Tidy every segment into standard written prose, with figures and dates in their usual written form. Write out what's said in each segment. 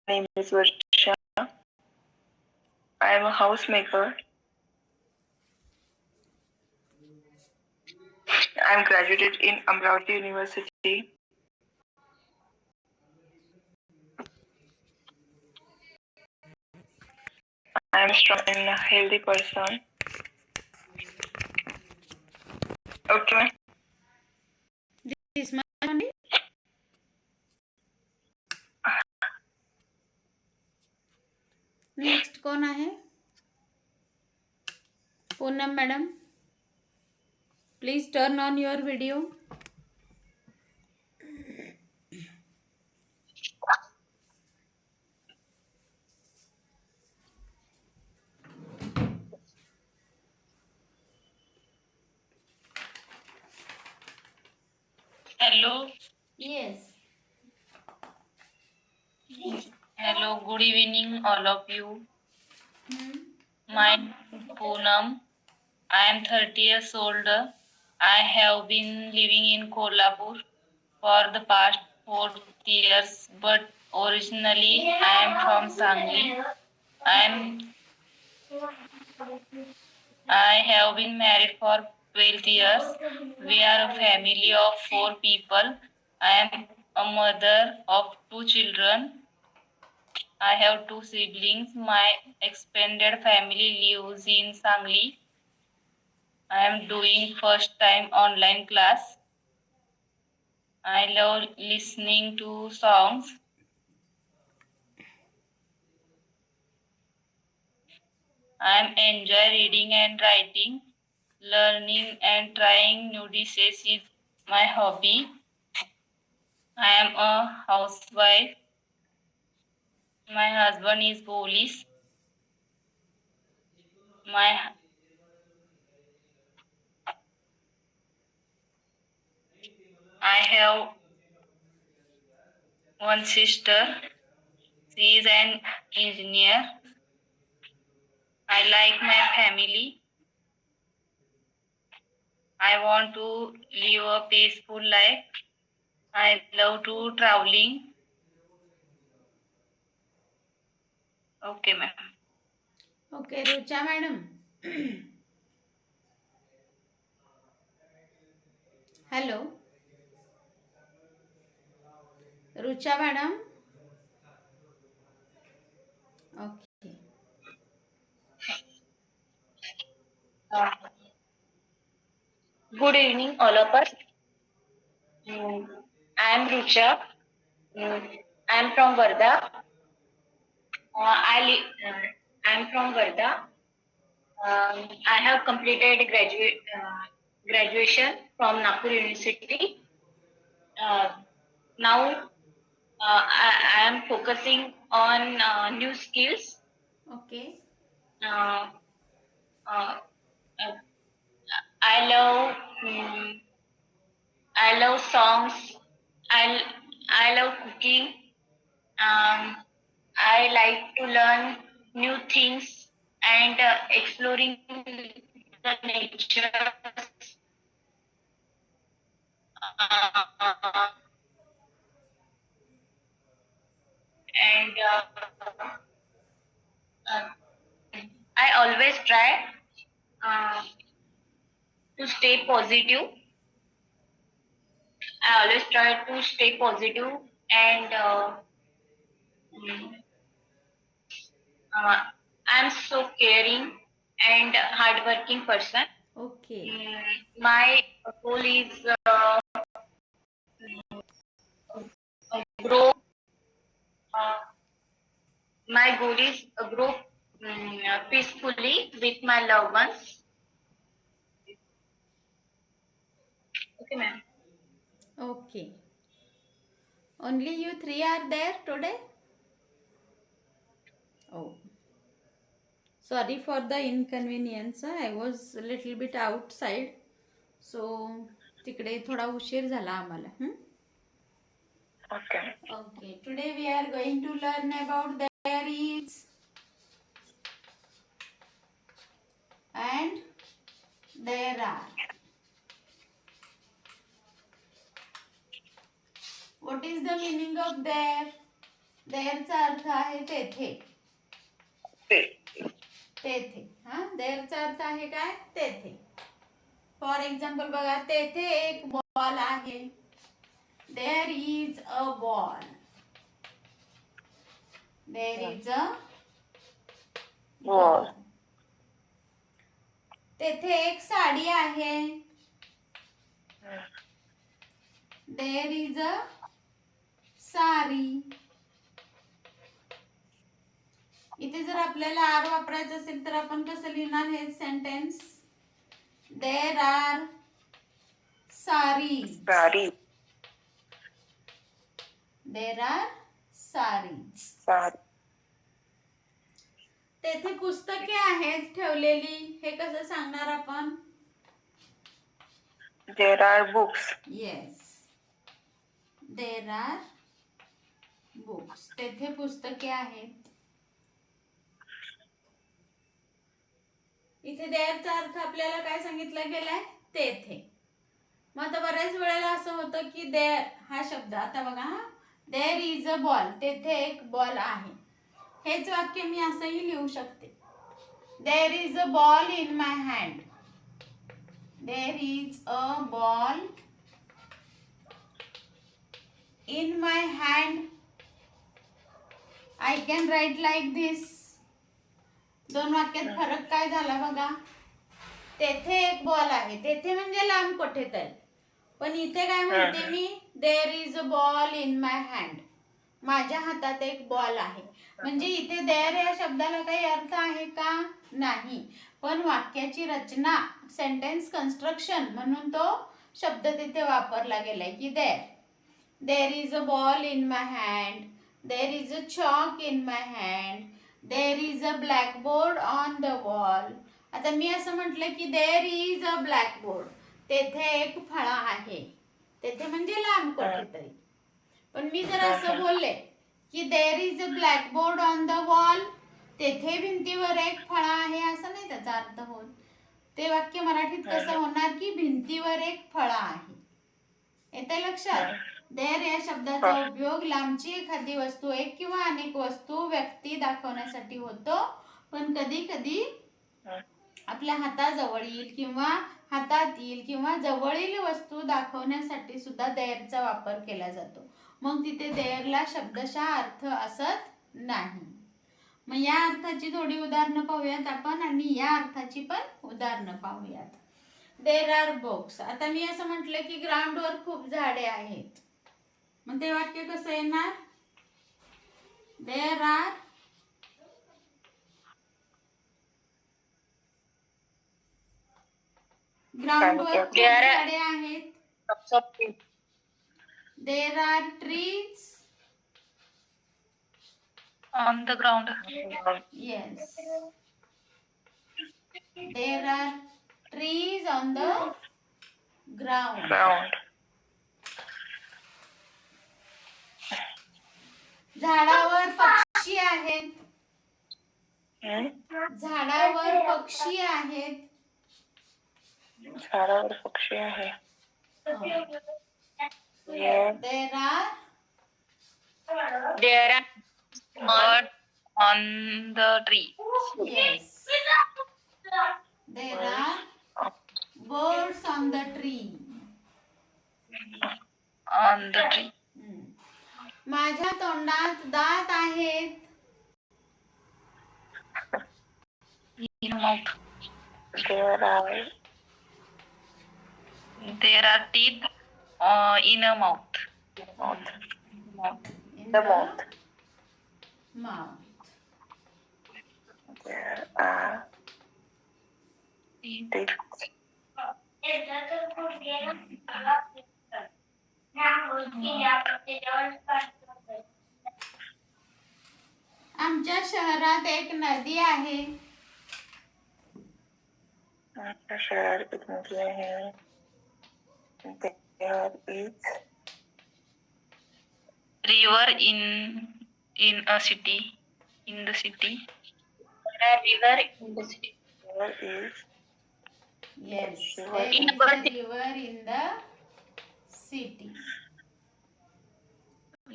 name is Varsha. I am a housemaker. I am graduated in Amravati University. I am strong and a healthy person. Okay. This much only? Next कोण आहे? Poonam madam, please turn on your video. Hello. Yes. Hello, good evening, all of you. My name is Poonam. I am 30 years old. I have been living in Kolhapur for the past 4 years, but originally I am from Sangli. I have been married for 12 years. We are a family of 4 people. I am a mother of 2 children. I have 2 siblings. My extended family lives in Sangli. I am doing first time online class. I love listening to songs. I am enjoy reading and writing. Learning and trying new dishes is my hobby. I am a housewife. My husband is police. I have one sister. She is an engineer. I like my family. I want to live a peaceful life. I love to traveling. Okay, ma'am. Okay, Rucha madam. Hello, Rucha madam. Okay. Good evening, all of us. I am Rucha. I am from Varda. I am from Varda. I have completed graduation from Nagpur University. Now I am focusing on new skills. Okay. Uh, uh, uh, I love I love songs. I I love cooking. I like to learn new things and exploring the nature. Uh, and uh, I always try uh, to stay positive. I always try to stay positive and mm, I'm so caring and hardworking person. Okay. My goal is grow. Uh, my goal is grow peacefully with my loved ones. Okay, ma'am. Okay. Only you three are there today? Oh. Sorry for the inconvenience. I was a little bit outside. So तिकडे थोडा उशीर झाला आम्हाला. Okay. Okay. Today we are going to learn about there is and there are. What is the meaning of there? देअरचा अर्थ आहे तेथे. ते तेथे. हा, देअरचा अर्थ आहे काय? तेथे. फॉर एक्झाम्पल बघा, तेथे एक बॉल आहे. There is a ball. There is a ball. तेथे एक साडी आहे. देअर इज अ सारी. इथे जर आपल्याला आर वापरायचं असेल तर आपण कसं लिहिणार हे sentence? There are saris. Sari there are saris. सारी तेथे पुस्तके आहेत ठेवलेली. हे कसं सांगणार आपण? There are books. Yes, there are books. तेथे पुस्तके आहेत. इथे देअरचा अर्थ आपल्याला काय सांगितलं गेलाय? तेथे. मग आता बऱ्याच वेळेला असं होतं की देअर हा शब्द, आता बघा हा, देअर इज अ बॉल. तेथे एक बॉल आहे. हेच वाक्य मी असंही लिहू शकते. There is a ball in my hand. There is a ball in my hand. I can write like this. दोन वाक्यात फरक काय झाला बघा. तेथे एक बॉल आहे. तेथे म्हणजे लांब कुठेतरी. पण इथे काय म्हणते मी? There is a ball in my hand. माझ्या हातात एक बॉल आहे. म्हणजे इथे देअर या शब्दाला काही अर्थ आहे का? नाही. पण वाक्याची रचना, सेंटेन्स कन्स्ट्रक्शन म्हणून तो शब्द तिथे वापरला गेलाय की there. There is a ball in my hand. There is a chalk in my hand. There is a blackboard on the wall. आता मी असं म्हटलं की देअर इज अ ब्लॅकबोर्ड. तेथे एक फळा आहे. तेथे म्हणजे लांब कुठेतरी. पण मी जर असं बोलले की there is a blackboard on the wall, तेथे भिंतीवर एक फळा आहे, असं नाही त्याचा अर्थ होत. ते वाक्य मराठीत कसं होणार की भिंतीवर एक फळा आहे. येते लक्षात? देअर या शब्दाचा उपयोग लांबची एखादी वस्तू, एक किंवा अनेक वस्तू, व्यक्ती दाखवण्यासाठी होतो. पण कधी कधी आपल्या हाताजवळील किंवा हातात येईल किंवा जवळील वस्तू दाखवण्यासाठी सुद्धा देअरचा वापर केला जातो. मग तिथे देअरला शब्दशः अर्थ असत नाही. मग या अर्थाची थोडी उदाहरणं पाहूयात आपण आणि या अर्थाची पण उदाहरणं पाहूयात. There are books. आता मी असं म्हटलं की ग्राउंडवर खूप झाडे आहेत. मग ते वाक्य कसं येणार? देअर आर ग्राउंडवर खूप झाडे आहेत. There are trees On the ground. Yes. There are trees on the ground. Ground. झाडावर पक्षी आहेत. झाडावर पक्षी आहेत. झाडावर पक्षी आहे. There are There are birds on the tree. Yes. There are birds on the tree. On the tree. माझ्या तोंडात दात आहेत. In a mouth. There There are teeth in a mouth. mouth. Mouth. In The the mouth. mouth. There are teeth. आमच्या शहरात एक नदी आहे. आमच्या शहरात एक नदी आहे. There is River in a city. In the city. There are river in the city. there is Yes. River There is a river in the city.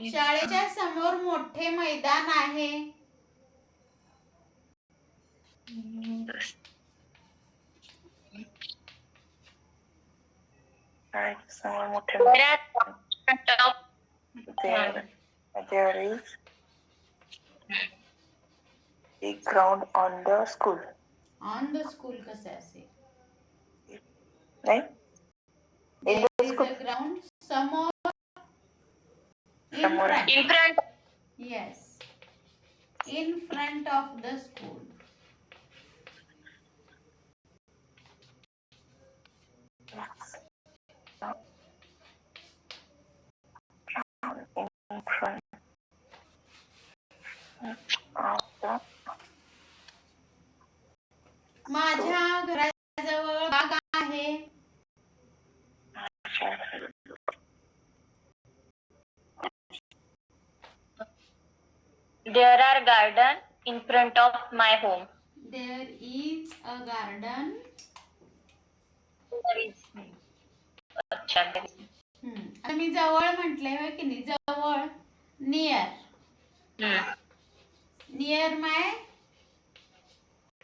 शाळेच्या समोर मोठे मैदान आहे. समोर मोठे there is a ground on the school. On the school कसं असेल? नाही There is a ground समोर. In समोर front. In front. Yes. In front of the school. in front of the माझ्या घराजवळ बाग आहे. There are garden in front of my home. There is a garden. अच्छा. आता मी जवळ म्हटले होय की नाही? जवळ नियर. Near my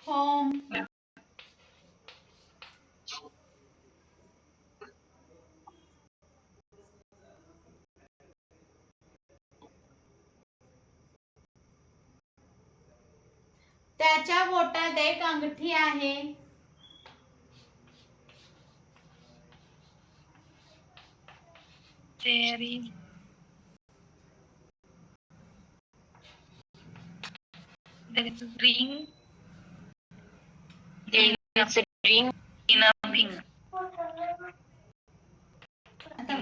home. त्याच्या बोटात एक अंगठी आहे. There is a ring. There is a ring in a finger. आता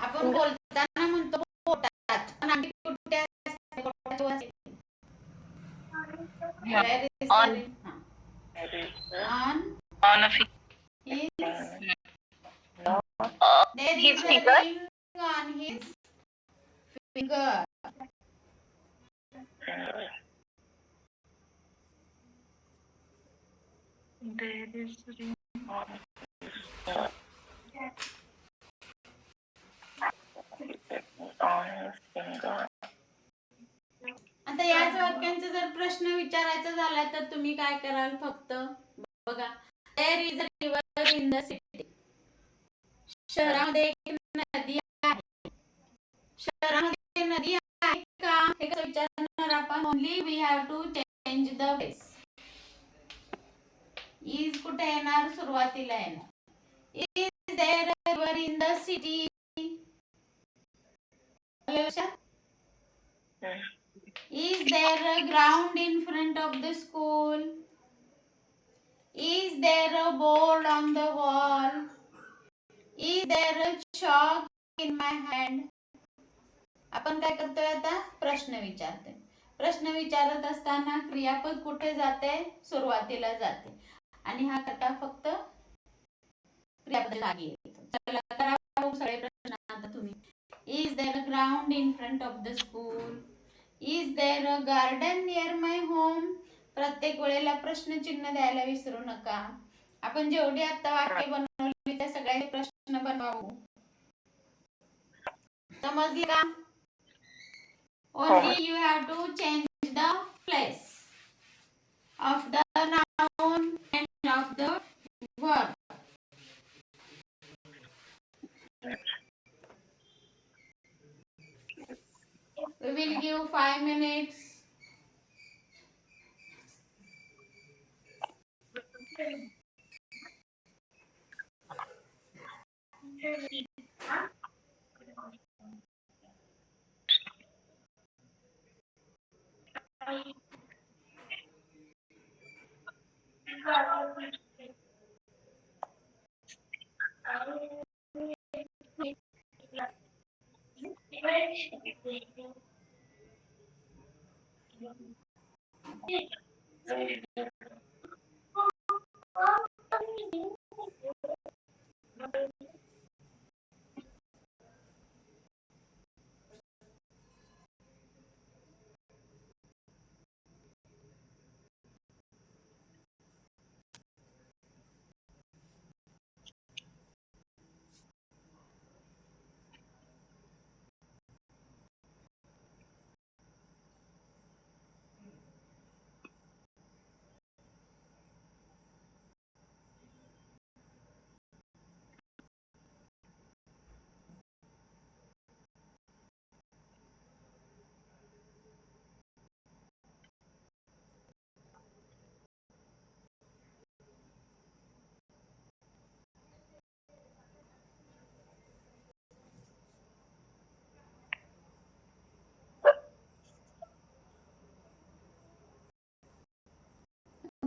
आपण बोलताना म्हणतो बोटात, पण अंगठी कुठे असते? बोटावर असते. Where is the On. ring? On a finger. His. There His is a finger. ring on his finger. There is a ring on his finger. आता याच वाक्यांचा जर प्रश्न विचारायचा झाला तर तुम्ही काय कराल? फक्त बघा, there is a river in the city. शहरामध्ये एक नदी आहे. शहरामध्ये नदी आहे का हे कसं विचारणार आपण? Only we have to change the place. Is कुठे येणार? सुरुवातीला येणार. Is there a river in the city. Is there a ground in front of the school? Is there a board on the wall? Is there a chalk in my hand? आपण काय करतोय आता? प्रश्न विचारते. प्रश्न विचारत असताना क्रियापद कुठे जाते? सुरुवातीला जाते. आणि हा करता फक्त क्रियापद जागी येतो. चला करा सगळे प्रश्न आता तुम्ही. Is there a ground in front of the school? Is there a garden near my home? प्रत्येक वेळेला प्रश्नचिन्ह द्यायला विसरू नका. आपण जेवढी आता वाक्य बनवली त्या सगळ्या प्रश्न बनवावं. समजले का? Only you have to change the place of the noun and of the verb. We will give 5 minutes.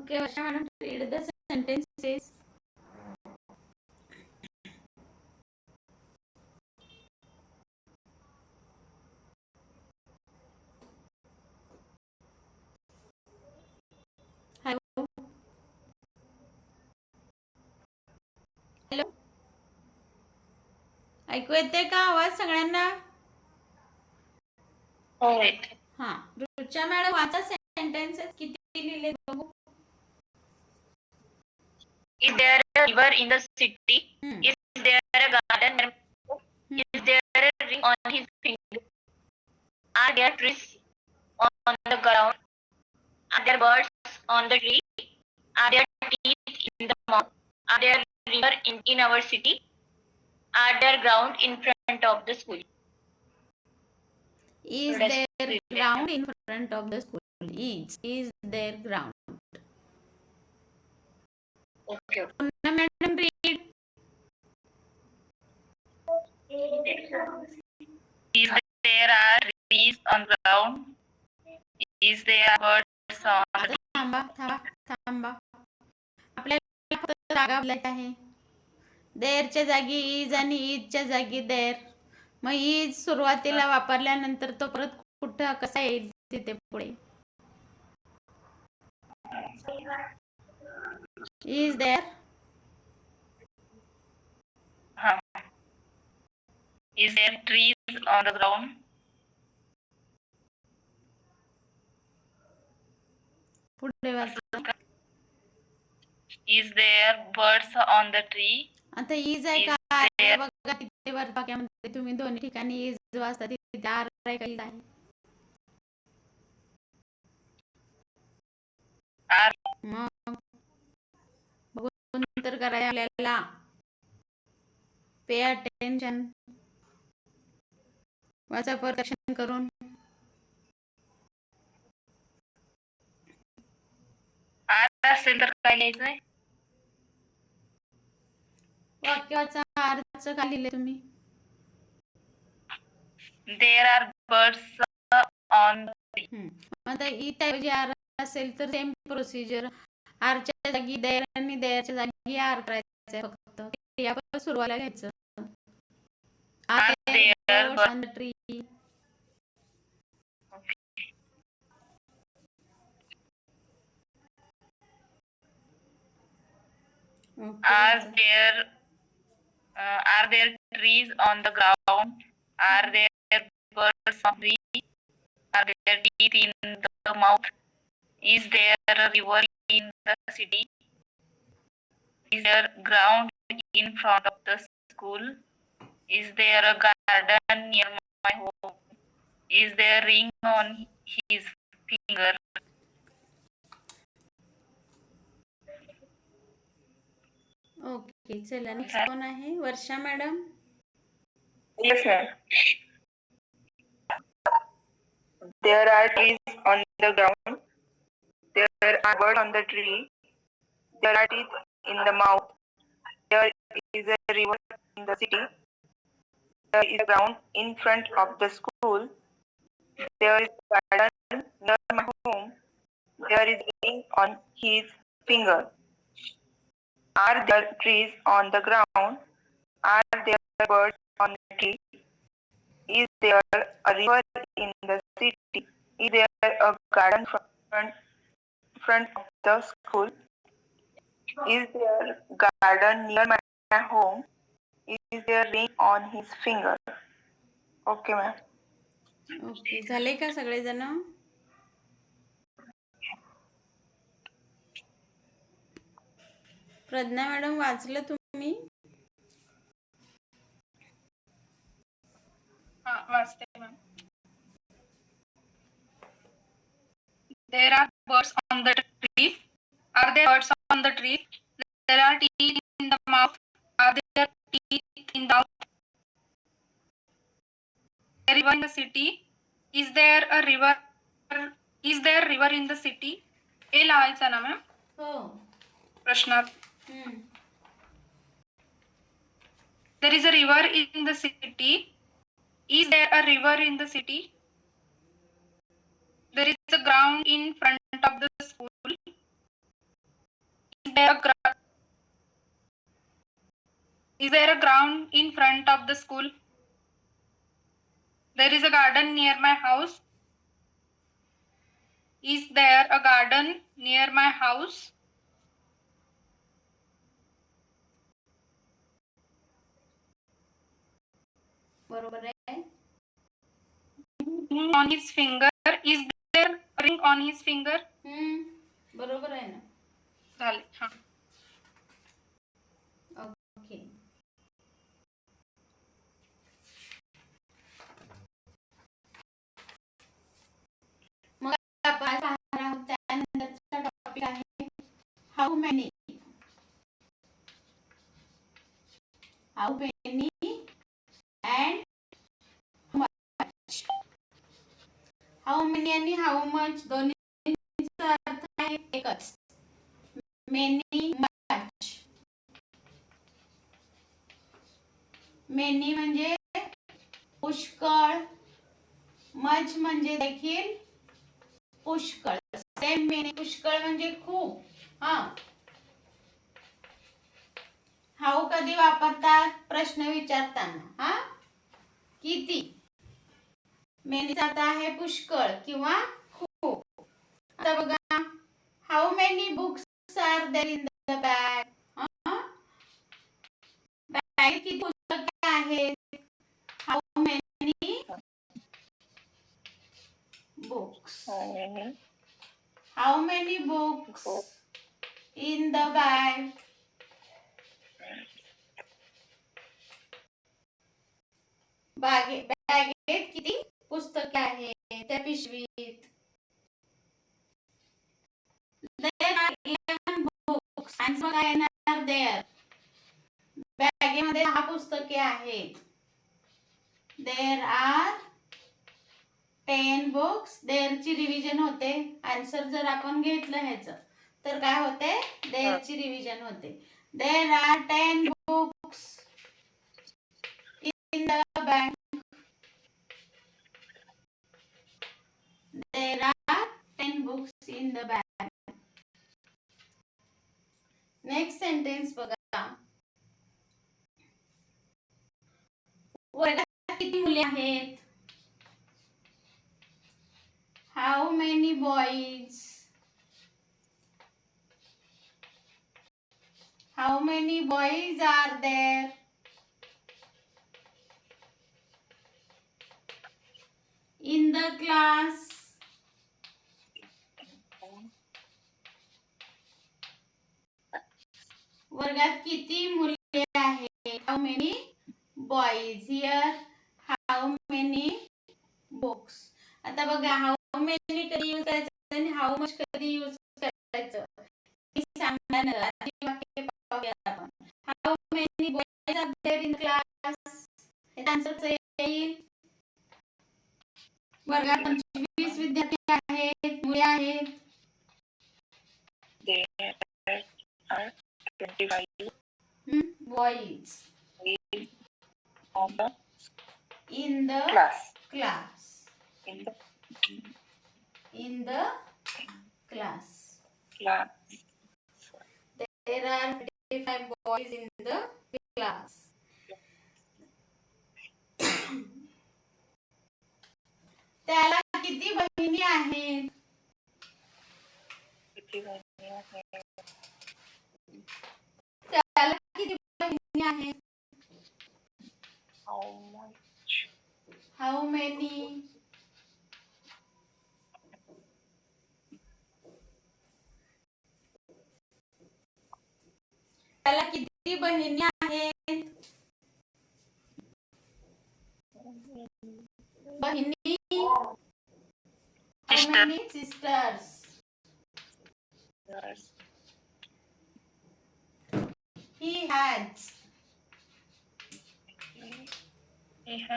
Okay, Varsha madam, read the sentences. Hello. Hello, ऐकू येते का आवाज सगळ्यांना? हो येते. हा, रुचा मॅडम वाचा सेंटेन्सेस किती लिहिले बघू. Is there a river in the city? Hmm. Is there a garden near my home? Is there a ring on his finger? Are there trees on the ground? Are there birds on the tree? Are there teeth in the mouth? Are there river in our city? Are there ground in front of the school? Is Let's there read it. ground in front of the school? Is there ground? Okay. पुन्हा madam read. Is there are trees on ground? Is there birds on आता थांबा थांबा थांबा, आपल्याला फक्त जागा बदलायची आहे. देरच्या जागी इज आणि इजच्या जागी देर. मग इज सुरुवातीला वापरल्यानंतर तो परत कुठं कसा येईल तिथे पुढे. Is there. Huh. Is there trees on the ground? पुढे वाचा. Is there birds on the tree? आता इज आहे Is का आहे there- बघा तिथे वर वाक्यामध्ये तुम्ही दोन्ही ठिकाणी इज वाचता तिथे आर आहे का इज आहे. Are मग बघून तर करायला आपल्याला. पे अटेन्शन, वाचा परक्षण करून. असेल तर काय लिहायचंय? वाक्याचा अर्थ काय लिहिले तुम्ही. There are birds on the tree. आता त्याऐवजी आर असेल तर सेम प्रोसिजर. आरच्या जागी देर आणि देरच्या जागी आर करायचं फक्त. यावर सुरुवातीला घ्यायचं. Are there birds on the tree. Are there trees on the ground? Are there birds on the tree? Are there teeth in the mouth? Is there a river in the city? Is there ground in front of the school? Is there a garden near my home? Is there a ring on his finger? Okay, चला next कोण आहे. वर्षा madam. Yes, ma'am. There are trees on the ground. There are birds on the tree. There are teeth in the mouth. There is a river in the city. There is a ground in front of the school. There is a garden near my home. There is a ring on his finger. Are there trees on the ground? Are there birds on the tree? Is there a river in the city? Is there a garden front of the school? Is there garden near my home? Is there ring on his finger? Okay, ma'am. Okay, झाले का सगळेजण. प्रज्ञा madam वाचलं तुम्ही. वाचते ma'am. There are birds on the tree. Are there birds on the tree? There are teeth in the mouth. Are there teeth in the mouth? A river in the city. Is there a river? Is there river in the city? हे लावायचं ना ma'am हो. प्रश्नात. There is a river in the city. Is there a river in the city? There is a ground in front of the school. Is there a ground in front of the school? There is a garden near my house. Is there a garden near my house? बरोबर आहे. On his finger. Is there a ring on his finger? बरोबर आहे ना. झाले. हा. Okay. मग आपण पाहणार आहोत त्यानंतरचा टॉपिक आहे how many. How many and much. How many आणि हाऊ मच दोन्हीचा अर्थ आहे एकच. Many much. मेनी म्हणजे पुष्कळ, मच म्हणजे देखील पुष्कळ. Same many. पुष्कळ म्हणजे खूप. हा. हाऊ कधी वापरतात? प्रश्न विचारताना. हा, किती. मेनीचा अर्थ आहे पुष्कळ किंवा खूप. आता बघा, how many books are there in the bag. Bag किती पुस्तके आहेत? How many books. How many books in the bag. बॅगेत किती पुस्तके आहेत त्या पिशवीत? There are 11 books. आन्सर काय येणार? देअर. बॅगेमध्ये 10 पुस्तके आहेत. There are 10 books. देअरची रिव्हिजन होते. आन्सर जर आपण घेतलं ह्याचं तर काय होते? देअरची रिव्हिजन होते. There are 10 books in the bag. There are 10 books in the bag. Next sentence बघा. वर्गात किती मुले आहेत? How many boys? How many boys are there? In the class. वर्गात किती मुले आहेत? How many boys. Here how many books. आता बघा, how many कधी यूज करायचं आणि हाऊ मच कधी यूज करायचं हे सांगणार. आधी वाक्य पाहूया आपण. How many boys are there in class. हे आन्सर येईल. वर्गात 25 विद्यार्थी आहेत, मुले आहेत. There are 25 boys of the in the class. In the class. There are 25 boys in the class. त्याला किती बहिणी आहेत? त्याला किती बहिणी आहेत? How many? त्याला किती बहिणी आहेत? बहिणी. How many sisters? He has.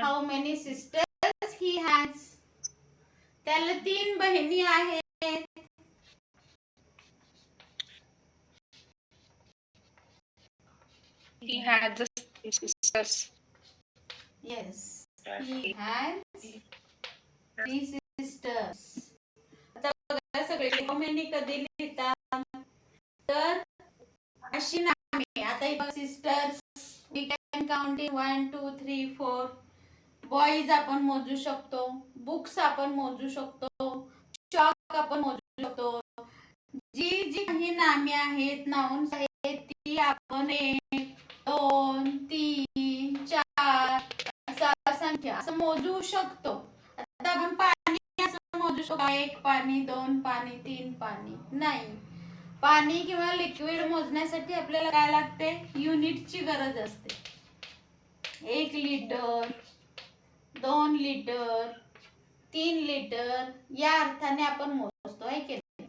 How many sisters he has? त्याला 3 बहिणी आहेत. He had the sisters. Yes. He has 3 sisters. आता बघा सगळे how many कधी लिहितात? तर अशी नामे. आता sisters we can counting 1 2 3 4. Boys आपण मोजू शकतो, बुक्स आपण मोजू शकतो, चॉक आपण मोजू शकतो. जी जी काही नामे आहेत, नाउन्स आहेत, ती आपण 1 2 3 4 असंख्य असं मोजू शकतो. आता आपण पाणी असं मोजू शकतो, 1 पाणी, 2 पाणी, 3 पाणी नाही. पाणी किंवा लिक्विड मोजण्यासाठी आपल्याला काय लागते, युनिटची गरज असते. 1 लिटर, 2 लिटर, 3 लिटर या अर्थाने आपण मोजतो आहे की नाही.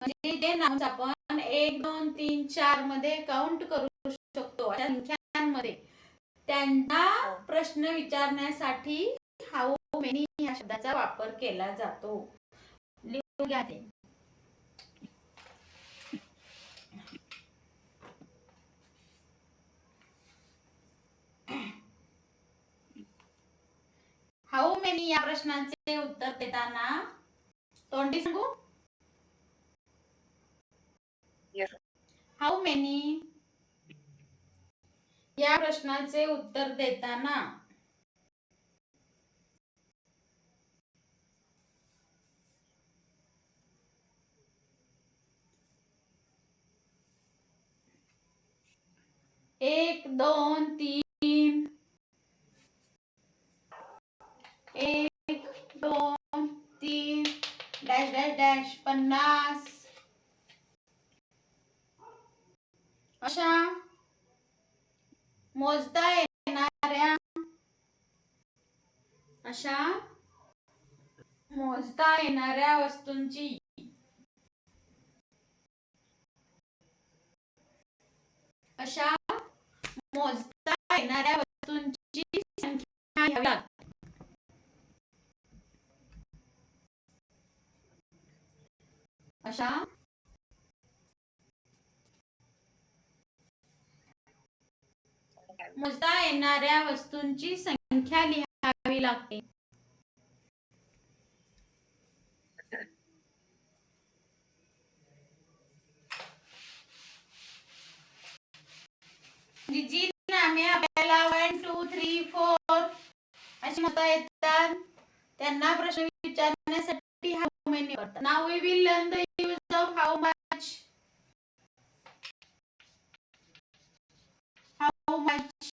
म्हणजे ते नाउन्स आपण 1 2 3 4 मध्ये काउंट करू शकतो. अशा संख्यांमध्ये त्यांना प्रश्न विचारण्यासाठी हाऊ मेनी या शब्दाचा वापर केला जातो. लिहून घ्या ते. हाऊ मेनी या प्रश्नाचे उत्तर देताना तोंडी सांगू. Yes. हाऊ मेनी या प्रश्नाचे उत्तर देताना एक 2 3 1 2 3 डॅश डॅश डॅश 50 अशा मोजता येणाऱ्या वस्तूंची संख्या घ्यावी लागते. अशा मोजता येणाऱ्या वस्तूंची संख्या लिहावी लागते. जी नामे आपल्याला 1 2 3 4 अशी मोजता येतात त्यांना प्रश्न विचारण्यासाठी हाऊ मेनी वापरतात. Now we will learn the use of how much. How much,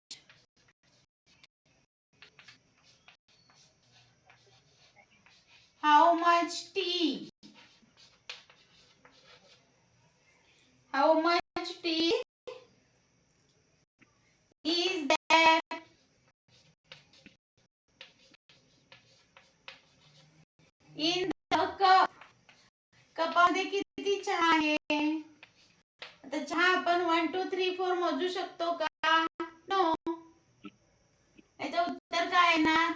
how much tea, how much tea is there in the cup. कपामध्ये किती चहा आहे. आता चहा आपण 1 2 3 4 मोजू शकतो का, नो. याचं उत्तर काय येणार,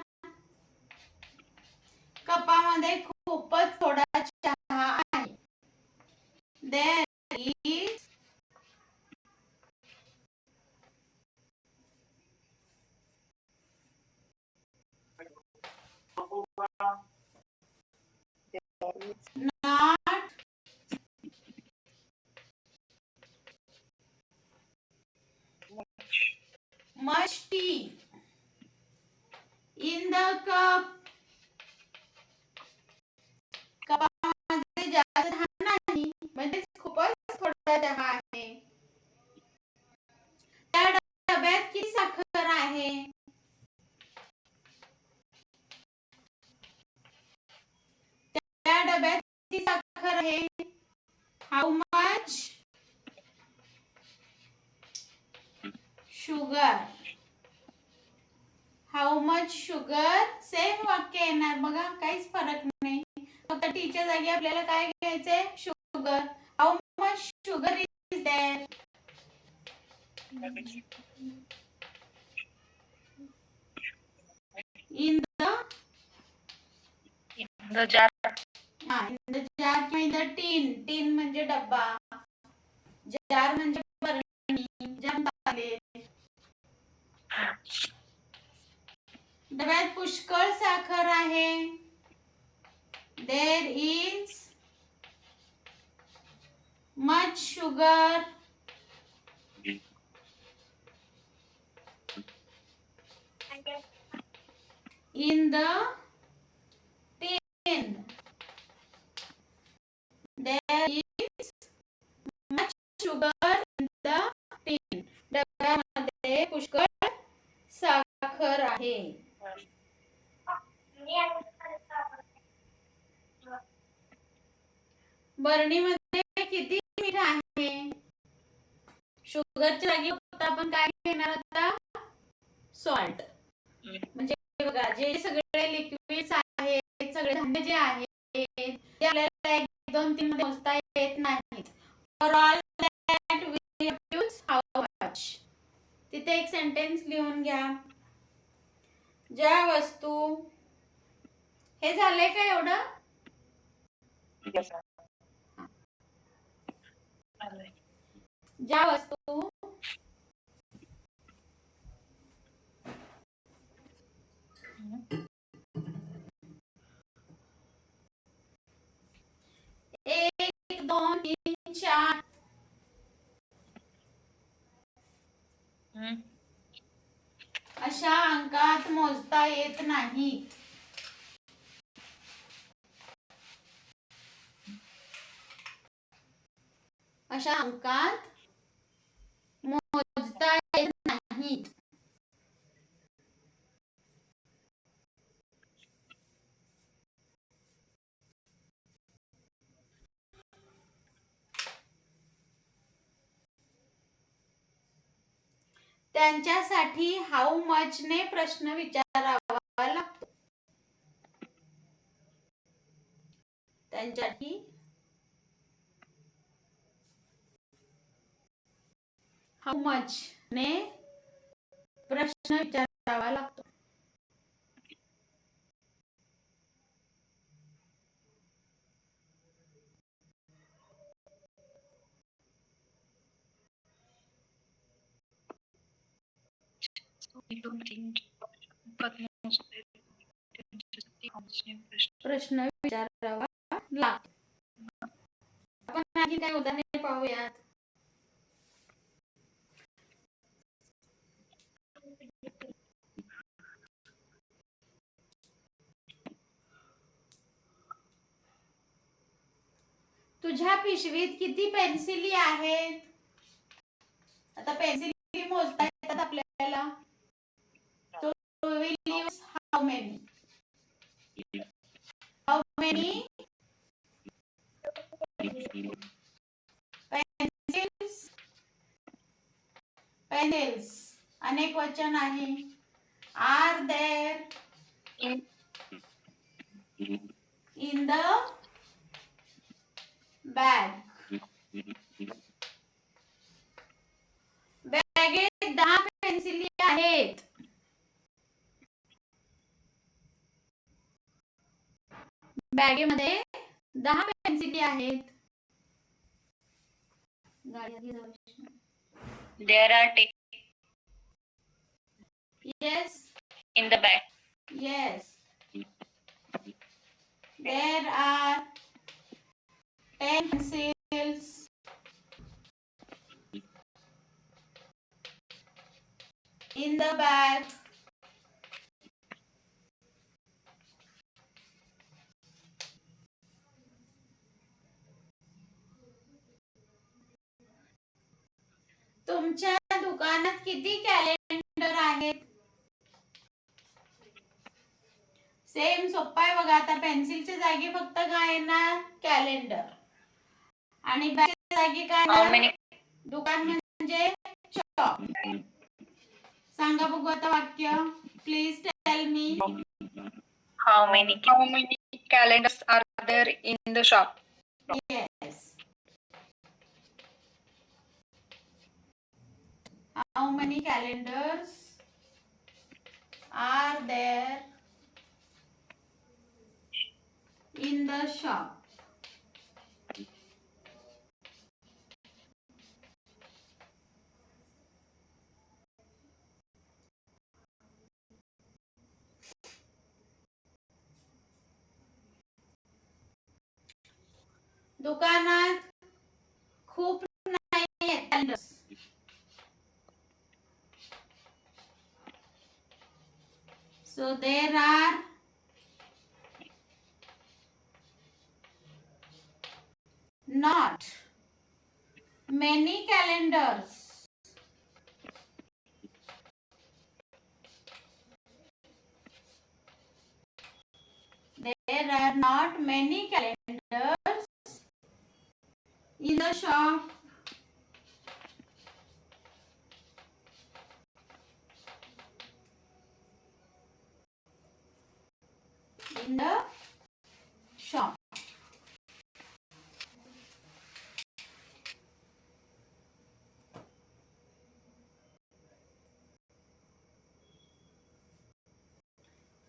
कपामध्ये खूपच थोडा चहा आहे. There is not much tea in the cup. कपामध्ये जास्त चहा नाही, म्हणजे खूपच थोडा चहा आहे. त्या डब्यात किती साखर आहे. त्या डब्यात किती साखर आहे. हाऊ much sugar. How much sugar same वाक्य येणार बघा, काहीच फरक नाही. फक्त टीच्या जागी आपल्याला काय घ्यायचंय, sugar. How much sugar is there in The jar. In the jar किंवा इन द टीन. टीन म्हणजे डब्बा, जार म्हणजे बरणी, जम झाले. डब्यात पुष्कळ साखर आहे. There is much sugar in the tin. There is much sugar in the tin. डब्यामध्ये पुष्कळ साखर आहे. बरणीमध्ये किती मीठ आहे? शुगरच्या जागी फक्त आपण काय घेणार आता? सॉल्ट. म्हणजे बघा जे सगळे लिक्विड्स आहेत, सगळे धान्य जे आहेत ते आपल्याला 1 2 3 मध्ये मोजता येत नाहीत. For all that we use how much. तिथे एक सेंटेन्स लिहून घ्या. ज्या वस्तू, हे झालंय का एवढं? Yes, ma'am. ज्या वस्तू एक 2 3 4 अशा अंकात मोजता येत नाही. अशा अंकात मोजता येत नाहीत. त्यांच्यासाठी हाऊ मच ने प्रश्न विचारावा लागतो. त्यांच्यासाठी हाऊ मच ने प्रश्न विचारावा लागतो. प्रश्न विचारावा लागतो. आपण आणखी काही उदाहरणे पाहूयात. तुझ्या पिशवीत किती पेन्सिली आहेत? आता पेन्सिली मोजता येतात आपल्याला. So we will use how many. How many pencils? Pencils. अनेक वचन आहे. Are there in the bag? बॅगेत 10 पेन्सिली आहेत. बॅगेमध्ये 10 पेन्सिली आहेत. There are 10 Yes. in the bag. Yes. There are 10 pencils in the bag. तुमच्या दुकानात किती कॅलेंडर आहेत? सेम सोप्पा आहे बघा. आता पेन्सिलच्या जागी फक्त काय येणार? कॅलेंडर. आणि बॅगच्या जागी काय How येणार? many? दुकान म्हणजे शॉप. सांगा बघू आता वाक्य. Please tell me. How many? How many calendars are there in the shop? Yes. How many calendars are there in the shop? दुकानात खूप नाही calendars. So there are not many calendars. There are not many calendars in the shop. In the shop.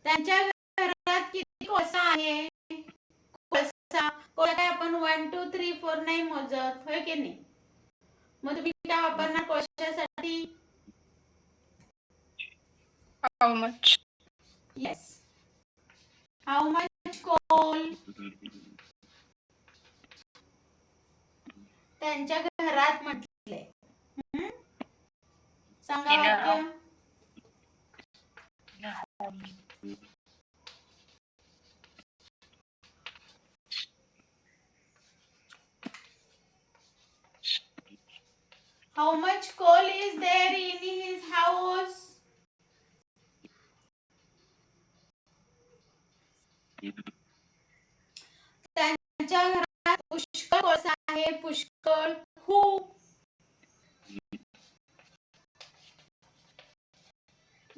त्यांच्या घरात किती कोळसा आहे? कोळसा काय आपण 1 2 3 4 नाही मोजत, होय की नाही? मग तुम्ही काय वापरणार कोळशासाठी? How much? Yes. How much coal? त्यांच्या घरात म्हटले. सांगा In a वाक्य. home. How much coal is there in his house? त्यांच्या घरात पुष्कळ कोळसा आहे. पुष्कळ, खूप.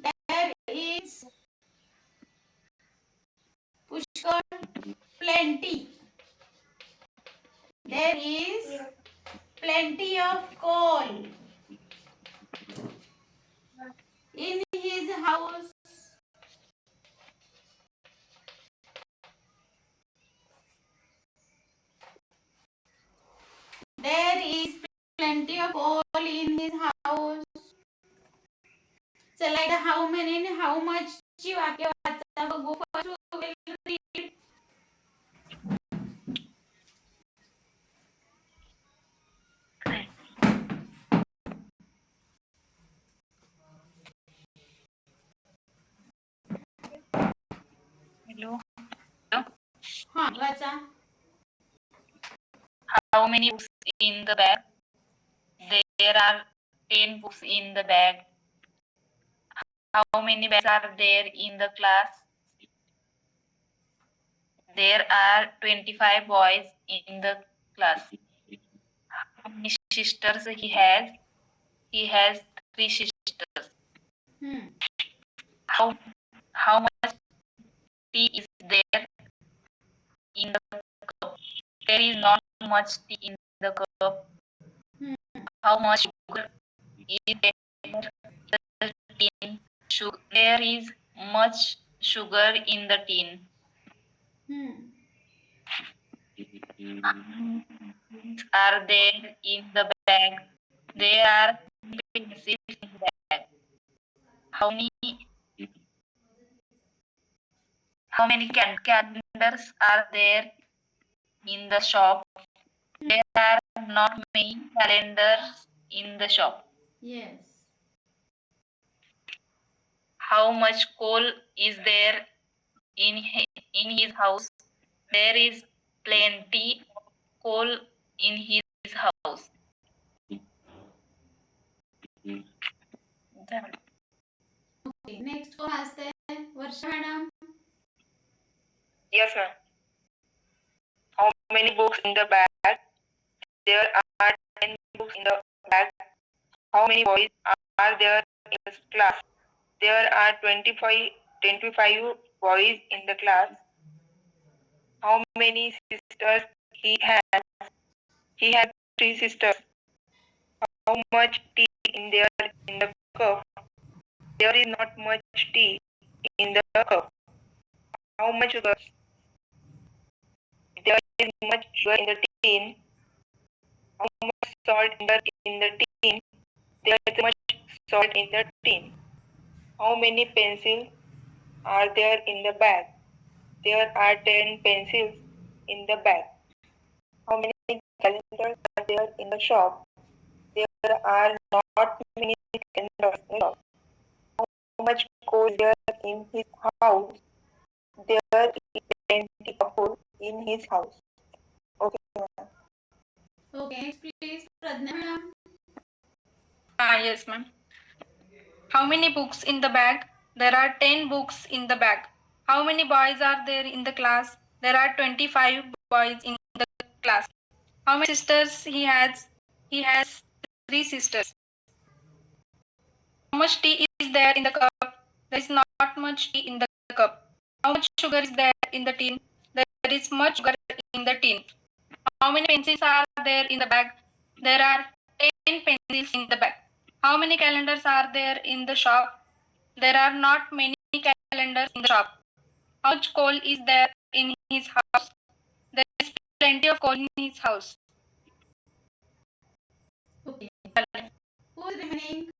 There is पुष्कळ, plenty. There is plenty of coal in his house. There is plenty of coal in his house. चला एकदा how many and how much ची वाक्य वाचा बघू. First we will read. Hello. हा वाचा. How many books in the bag? There are 10 books in the bag. How many bags are there in the class? There are 25 boys in the class. How many sisters he has? He has 3 sisters. How much tea is there in the cup? There is not much tea in the cup. How much sugar is there in the tin? There is much sugar in the tin. Are there in the bag? There are pencils in the bag. How many calendars are there in the shop? There are not many calendars in the shop. Yes. How much coal is there in his house? There is plenty of coal in his house. Okay. Next कोण असते? वर्षा madam. Yes, sir. How many books in the bag? There are 10 books in the bag. How many boys are there in the class? There are 25 boys in the class. How many sisters he has? He has 3 sisters. How much tea in there in the cup? There is not much tea in the cup. How much sugar? There is much sugar in the tin. How much salt in the tin? There is much salt in the tin. How many pencils are there in the bag? There are 10 pencils in the bag. How many calendars are there in the shop? There are not many calendars in the shop. How much coal there in his house. There is plenty of coal in his house. Okay, ma'am. Okay, please, Pradnya ma'am. Yes, ma'am. How many books in the bag? There are 10 books in the bag. How many boys are there in the class? There are 25 boys in the class. How many sisters he has? He has 3 sisters. How much tea is there in the cup? There is not much tea in the cup. How much sugar is there in the tin? There is much sugar in the tin. How many pencils are there in the bag? There are 10 pencils in the bag. How many calendars are there in the shop? There are not many calendars in the shop. How much coal is there in his house? There is plenty of coal in his house. Okay. Who is remaining?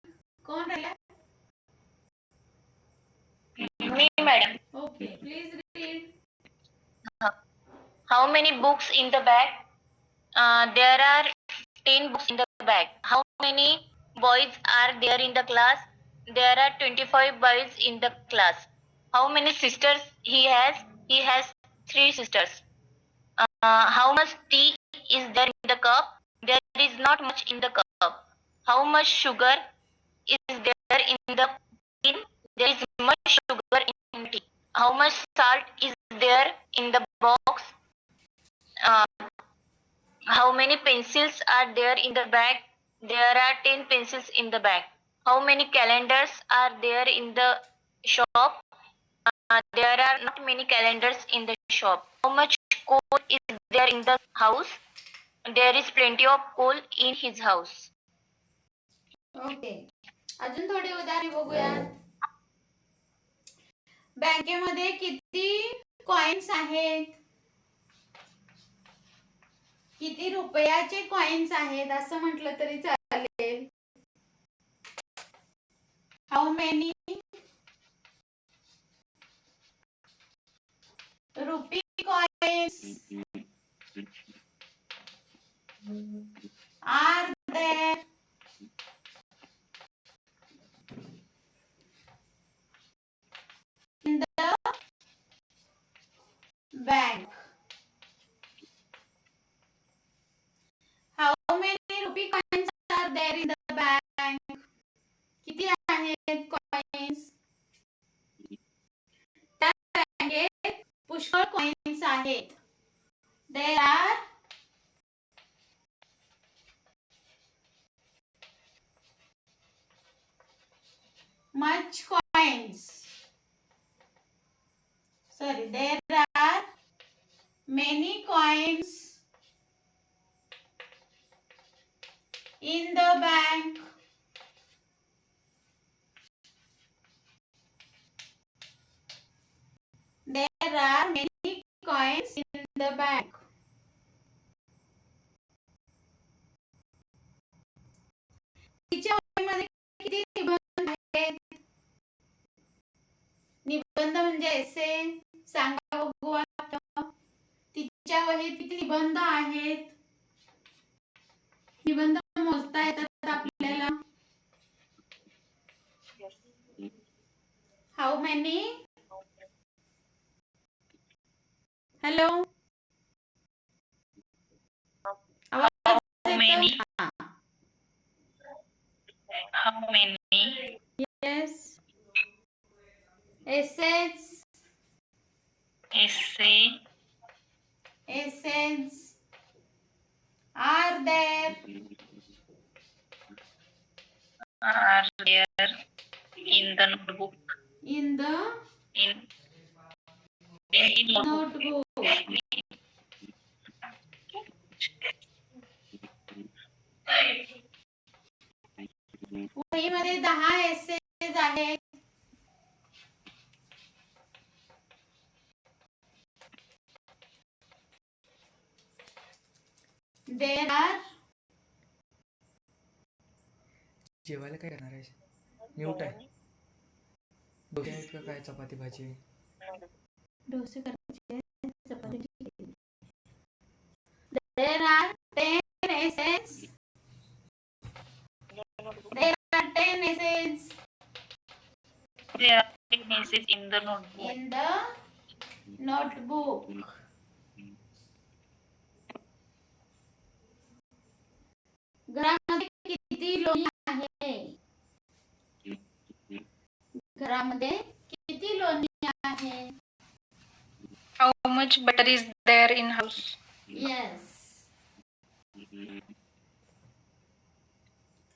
कौन रह गया? Me, madam. Okay, please read. How many books in the bag? There are 10 books in the bag. How many boys are there in the class? There are 25 boys in the class. How many sisters he has? He has 3 sisters. How much tea is there in the cup? There is not much in the cup. How much sugar is there in the tin? There is much sugar in tea. How much salt is there in the box? Uh, how many pencils are there in the bag? There are 10 pencils in the bag. How many calendars are there in the shop? There are not many calendars in the shop. How much coal is there in the house? There is plenty of coal in his house. Okay, अजून थोडी उदाहरणे बघूया. बँकेमध्ये किती coins आहेत? किती रुपयाचे coins आहेत असं म्हटलं तरी चालेल. How many rupee coins are there in the bank? How many rupee coins are there in the bank? किती आहेत कॉइन्स? त्या बँकेत पुष्कळ कॉइन्स आहेत. There are much coins. Sorry, there are many coins in the bank. There are many coins in the bank. तिच्या वहीमध्ये किती निबंध आहेत? निबंध म्हणजे एसे. सांगा बघू आता. तिच्या वहीत किती निबंध आहेत? निबंध मोजता येतात आपल्याला. How many? हॅलो, आवाज many? येतो? How many? Yes. Essays. Essays are there Are there in the notebook? in the In notebook. notebook. वहीमध्ये 10 essays आहेत. There are जेवायला काय करणार आहेस? न्यूट आहे. डोसे आहेत का काय? चपाती भाजी? डोसे करायचे, चपाती केली. There are 10 essays. There are 10 essays. message in the notebook. In the notebook. घरामध्ये किती लोणी आहे? घरामध्ये किती लोणी आहे? How much butter is there in house? Yes.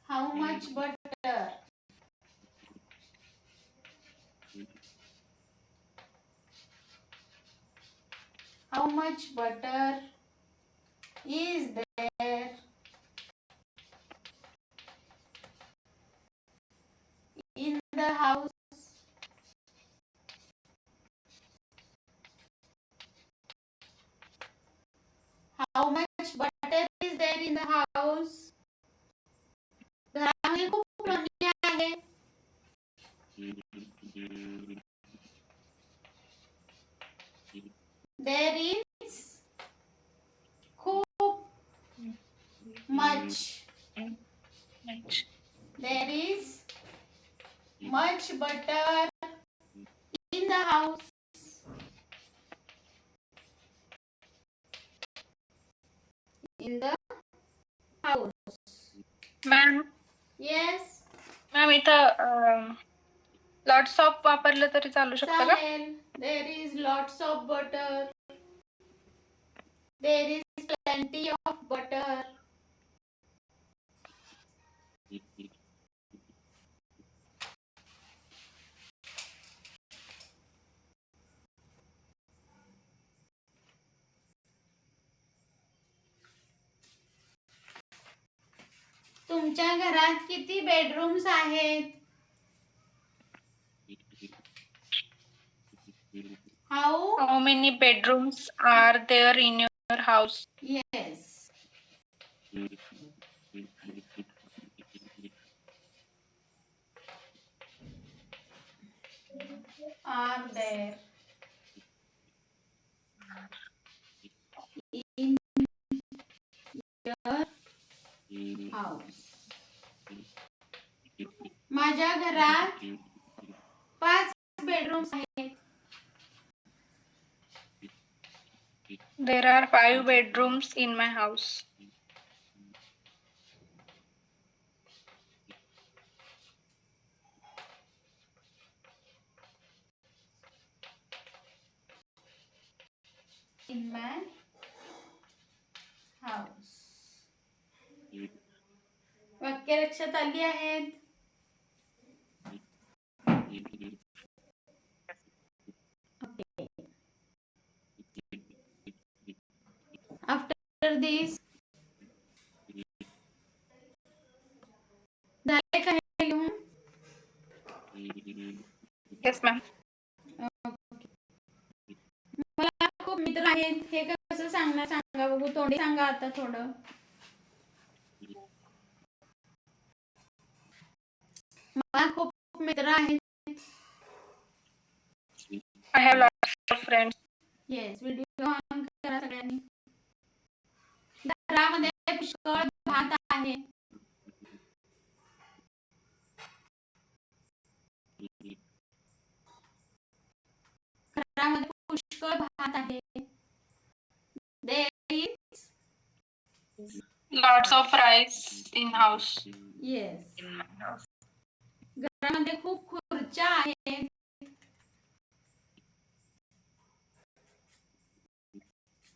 How much butter? How much butter is there in the house? How much butter is there in the house? घरामध्ये खूप लोणी आहे. There is खूप much. Much. There is much butter in the house. In the house. Ma'am, Yes. ma'am इथं lots of वापरलं तरी चालू शकतं का? चालेल. There is lots of butter. There is plenty of butter. तुमच्या घरात किती बेडरूम्स आहेत? How? How many bedrooms are there in your house? Yes. Are there in your house? माझ्या घरात 5 बेडरूम्स आहेत. There are 5 bedrooms in my house. In my house. वाक्य लक्षात आली आहेत? Okay. After this, झाले का हे लिहून? Yes, ma'am. मला खूप मित्र आहेत. हे कसं सांगणार सांगा बघू. तोंडी सांगा आता थोडं. मला खूप मित्र आहेत. I have lots of friends. Yes. Video on करा सगळ्यांनी. घरामध्ये पुष्कळ भात आहे. घरामध्ये पुष्कळ भात आहे. There is Lots of rice in house. yes. In my house. घरामध्ये खूप खुर्च्या आहेत.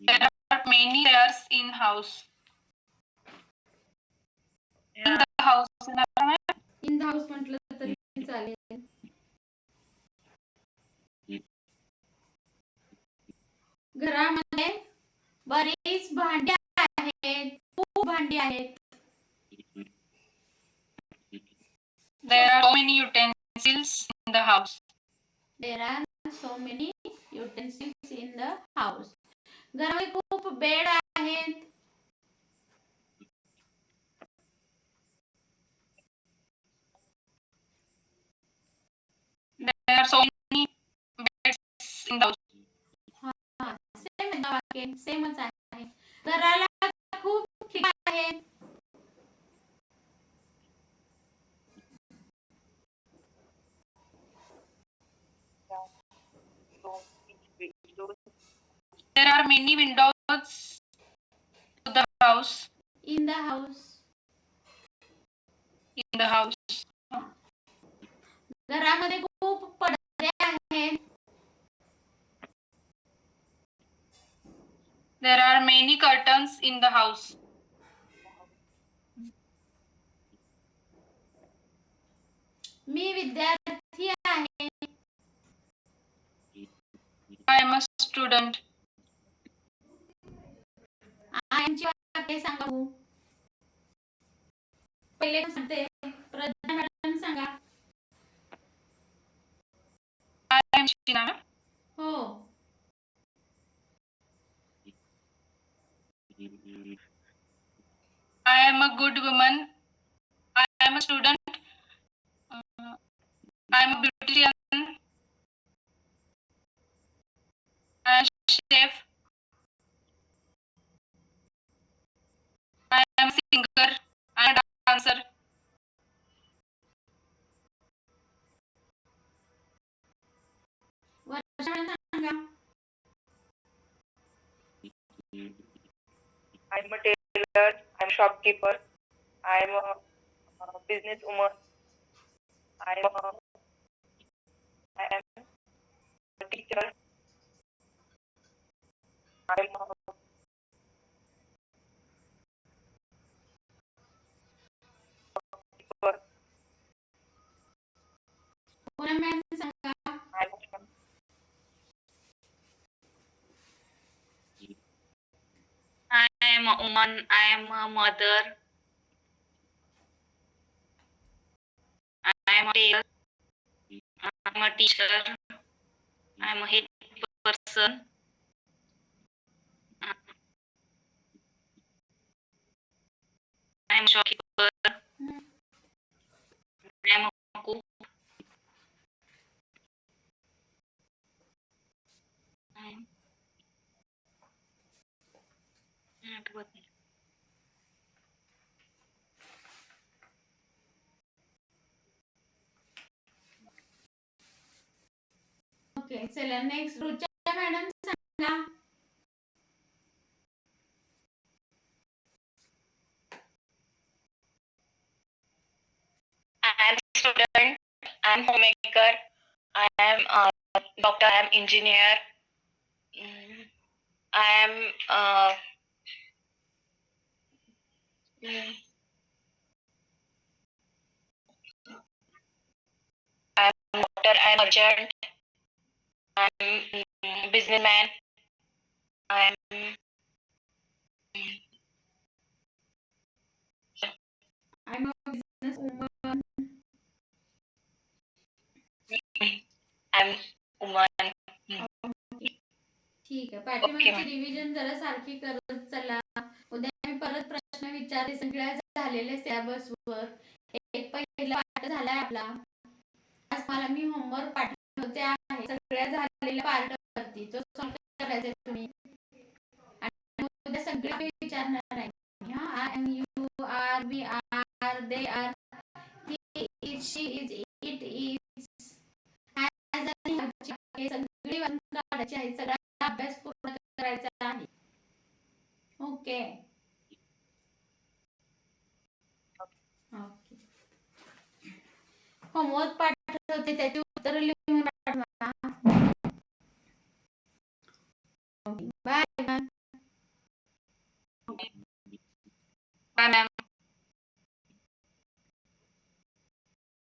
There are many chairs in house. In the house. In the house म्हटलं तरी चालेल. घरामध्ये बरीच भांडी आहेत. खूप भांडी आहेत. There are so many utensils in the house. There are so many utensils in the house. घरामध्ये खूप बेड आहेत. There are so many beds in the house. Same वाक्य सेमच आहे. घराला खूप खिडक्या आहेत. many windows to the house. In the house. In the house. घरामध्ये खूप पडदे आहेत. There are many curtains in the house. मी विद्यार्थी आहे. I am a student. आयमची वाक्य सांगा बघू. पहिले सांगते प्रज्ञा मॅडम सांगा. I am Sheena. हो. I am a good woman. I am a student. I am a beautician. I am a chef. I am a singer. I am a dancer. Varsha madam Sanga. I'm a tailor. I'm a shopkeeper. I'm a business woman. I am a teacher. I'm a keeper. Poonam madam Sanga. I'm a I am a woman. I am a mother. I am a tailor. I am a teacher. I am a head person. I am a shopkeeper. I am a cook. I am. आठवत नाही. Okay चला next Rucha madam सांगा. I am student. I am homemaker. I am doctor. I am engineer. I am I am doctor. I am merchant. I am businessman. I am I'm a business woman. I am woman. ठीक आहे. पाठीमागची ma'am. Revision जरा सारखी करत चला. उद्या मी परत प्रश्न विचारते सगळ्या झालेले सिलेबसवर. एक पहिला पाठ झालाय आपला. आज मला मी होमवर्क पाठवते आहे सगळ्या झालेल्या पार्ट वरती. तो सॉल्व्ह करायचा तुम्ही. आणि उद्या सगळे विचारणार आहे. हा I am you are we are they are he is she is it is has आणि हॅवची हे सगळी वाक्य काढायची आहेत. सगळा अभ्यास पूर्ण करायचा आहे. Okay okay. होमवर्क पाठवते त्याची उत्तर लिहून पाठवा. बाय. Bye, ma'am.